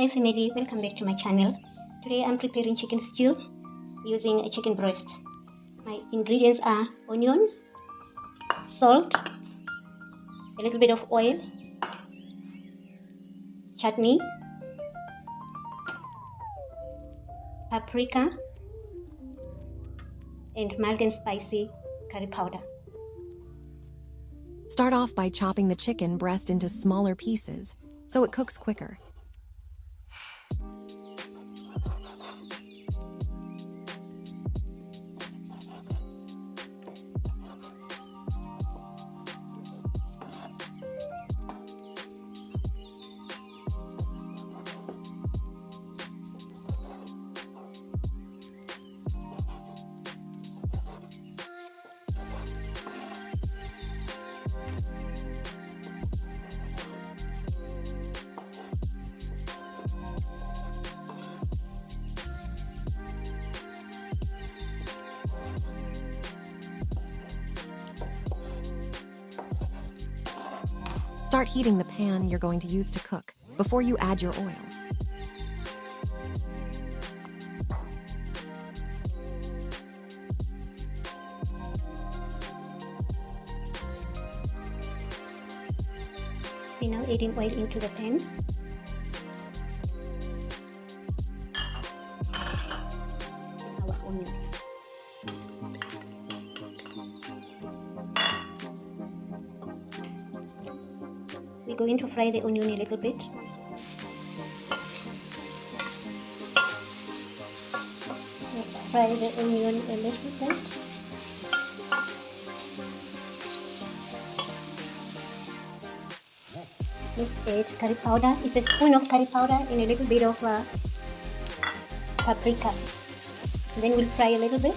Hi family, welcome back to my channel. Today I'm preparing chicken stew using a chicken breast. My ingredients are onion, salt, a little bit of oil, chutney, paprika, and mild and spicy curry powder. Start off by chopping the chicken breast into smaller pieces so it cooks quicker. Start heating the pan you're going to use to cook before you add your oil. We're now adding oil into the pan. Our onion. We're going to fry the onion a little bit. Let's fry the onion a little bit. Let's add curry powder. It's a spoon of curry powder and a little bit of paprika. And then we'll fry a little bit.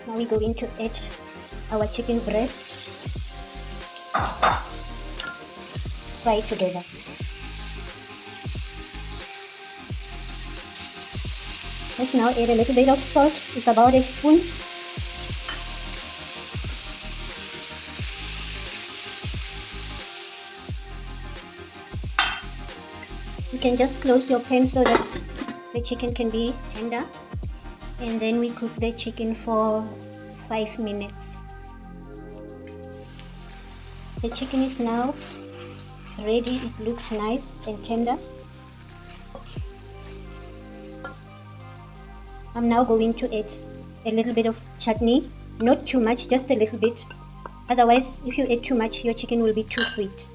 Now we're going to add our chicken breast. Fry together. Let's now add a little bit of salt. It's about a spoon. You can just close your pan so that the chicken can be tender. And then we cook the chicken for 5 minutes. The chicken is now ready. It looks nice and tender. I'm now going to add a little bit of chutney, not too much, just a little bit. Otherwise, if you add too much, your chicken will be too sweet.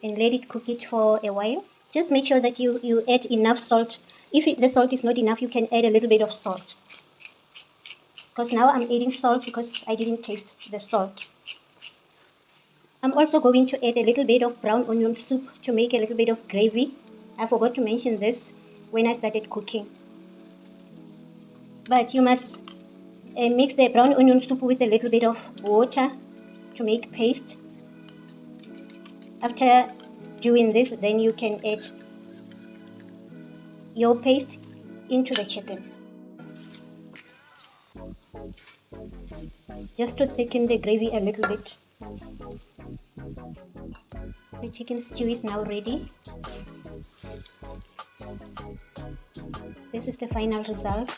And let it cook it for a while. Just make sure that you add enough salt. If the salt is not enough, you can add a little bit of salt. Because now I'm adding salt because I didn't taste the salt. I'm also going to add a little bit of brown onion soup to make a little bit of gravy. I forgot to mention this when I started cooking. But you must mix the brown onion soup with a little bit of water to make paste. After doing this, then you can add your paste into the chicken, just to thicken the gravy a little bit. The chicken stew is now ready. This is the final result.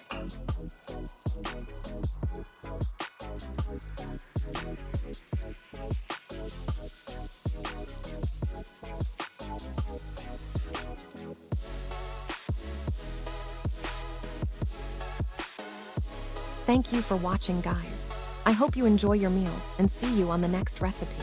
Thank you for watching, guys. I hope you enjoy your meal and see you on the next recipe.